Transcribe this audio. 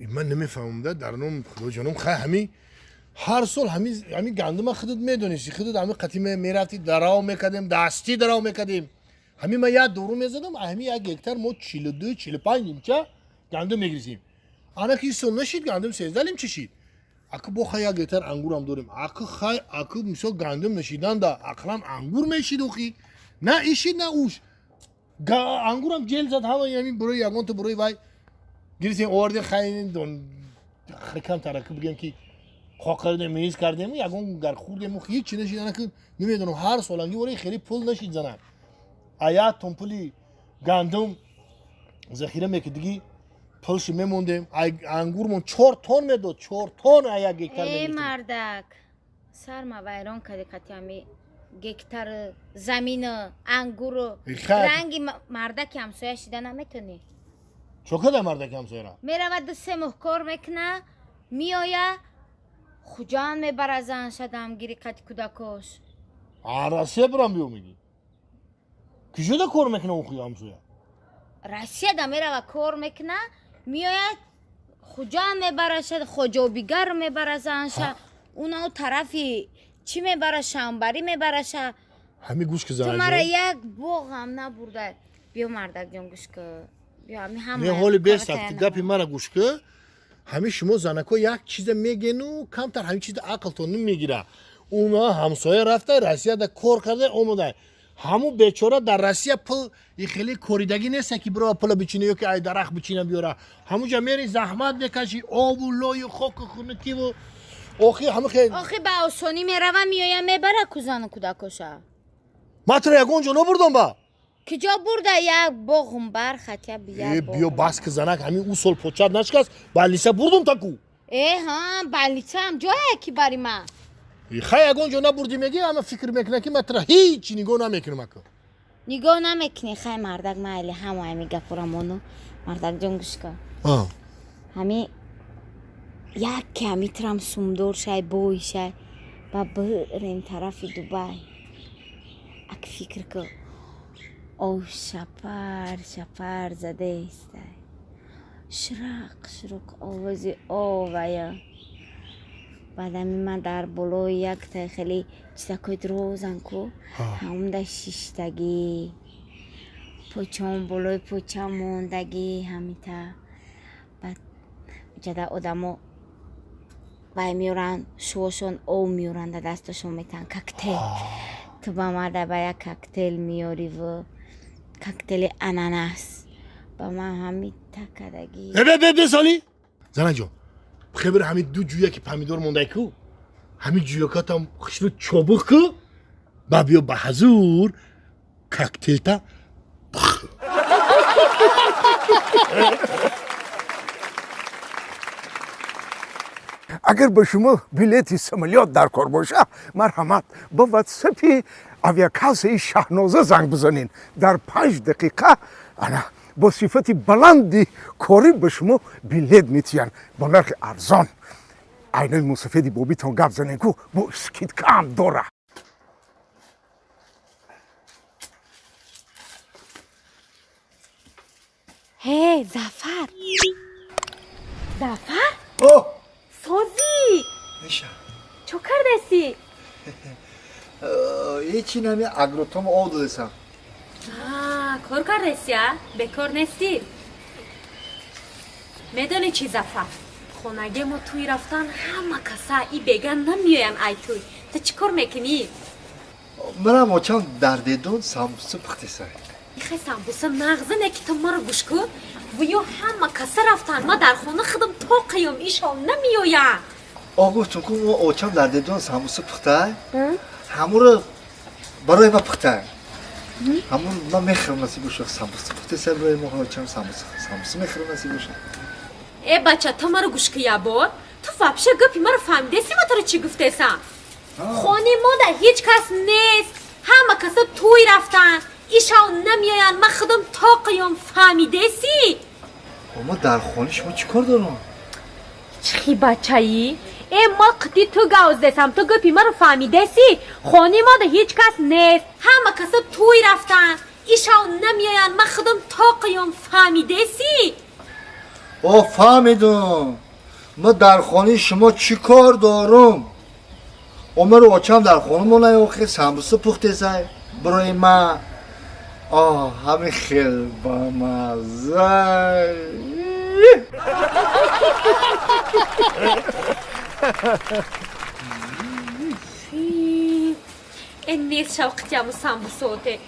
من نمیفهمم در نوم خدا جانم همین هر سال همین گندم خودت میدونیستی خودت همین قطعه میرفتی دراو میکردیم دستی دراو میکردیم همین من یاد دورو میزدم همین یک هکتار ما 42 45 نیمچه گندم میگریزیم آنها که سال نشید گندم 13 نیمچه شید اکو بخواه یک هکتار انگور هم داریم اکو مثلا گندم نشیدن دا اقلا انگور میشید اوخی نه ایشید نه اوش انگور هم جیل زد همه همین برای یگان تو برای وای گریزیم آورده خیلی دون خیلی ترکیب بگیم که خاکر میز کردیم یگان گر خوردیم هیچ چی نشید که نمیدونم هر سالنگی ولی خیلی پول نشید زنن آیا تنپولی گندم ذخیره میکردی پولش میموندیم انگورمون 4 تن میداد 4 تن آیا گکتر ای مردک سرما ویران کردی قطعی گکتر زمین انگور رنگی مردک همسایه شیده نمیتونی چوکه ده مردک همسایه را میرود دو سه مخکار میکنه میآیه خوجان میبره زن شدم گیری قطع کودکاش راسیه برام بیو میگی کجا ده کار میکنه اون خوی همسایه راسیه ده میرود کار میکنه میآید خوجان میبره شد خوجا بیگر میبره زن شد اونا طرفی چی میبره شنبری میبره شد همین گوش که زنجه تو مرا یک باغ هم نبرده بیا مردک جان گوش که بیا همین همه نه حالی بیست هفتی گپی مرا گوش که همین شما زنکو یک چیز میگن و کمتر همین چیز عقلتون نمیگیره اونا همسایه رفته راسیه ده کار کرده اومده همو بیچاره در راسیه پل خیلی کوریدگی نیست که برای پل بچینه یا که ای درخت بچینه بیاره همونجا میری زحمت میکشی آب و لای خاک خونکی و آخی همه خیلی آخی به آسانی میروه میایم میبره کزان کودکوشا ما تو یک اونجا نبردم با کجا برده یک باغم بر خطیه بیار بیا بس که زنک همین اصول پوچت نشکست بالیسه بردم تکو ها بالیسه هم جای یکی باری من خیلی یک اونجا نبردی میگی اما فکر میکنه که مطرح هیچی نگاه نمیکنم اکو نگاه نمیکنی خیلی مردک مایلی همه میگه پرامونو مردک جان گوش کن همین یک کمی ترم سومدور شای بوی شای و بریم طرف دوبای اک فکر که او شپر زده است شرق آوازی آوایا بعد من در بلوی یک تا خیلی چیزکوی دروزن کو هم در شیشتگی پوچم بلوی پوچم موندگی همیتا بعد جدا آدمو بای میورن شوشون او میورن در دستشون میتن ککتل تو با ما در باید ککتل میاری و ککتل اناناس با ما همین تکدگی به سالی زنه جان خبر همین دو جویه که پمیدور مونده کو همین جویکات هم خشلو چابق که با بیا به حضور ککتل تا اگر به شما بلیت سمالیات در کار باشه مرحمت با واتساپ آویاکاس شاهنازه زنگ بزنین در 5 دقیقه انا با صفت بلندی کاری به شما بلیت میتین با نرخ ارزان عینای موسفیدی بابیتون گپ زنین کو با اسکیت کم داره هی زفر اوه سازی میشه چو کردسی؟ هیچی نمی اگروتوم آب دادسم کار کردسی ها؟ بکار نیستی؟ میدونی چی زفر؟ خونگی ما توی رفتن همه کسا ای بگن نمیاین ای توی تو چی کار میکنی؟ منم آچان دردیدون سامبوسه پختیسه میخوای سامبوسه مغزه که تو مرا گوش کن و یا همه کسا رفتن ما در خونه خودم تا قیام ایشان نمیاین آگوه تو که ما آچان دردیدون سامبوسه پخته همون رو برای ما پخته همون من میخوام نصیب بشه سامبوسه پختیسه برای ما آچان سامبوسه میخوام نصیب بشه ای بچه تو مرا گوش که یه بار تو فبشه گپی مرا فهمیدسی ما تو رو چی گفتیسم خونه ما در هیچ کس نیست همه کسا توی رفتن ایشان نمیاین من خودم تا قیام فهمیدسی اما در خونه شما چی کار دارم؟ چی بچه ای؟ ای ما قطی تو گوز دیسم تو گپی مرا فهمیدسی خونه ما در هیچ کس نیست همه کسا توی رفتن ایشان نمیاین من خودم تا قیام فهمیدسی فهمیدم من در خانه شما چی کار دارم عمر رو آچم در خانه ما نیاخه سمبوسه پخته سای برای من همین خیلی با مزه En نیست شوقتیم و سمبوسوته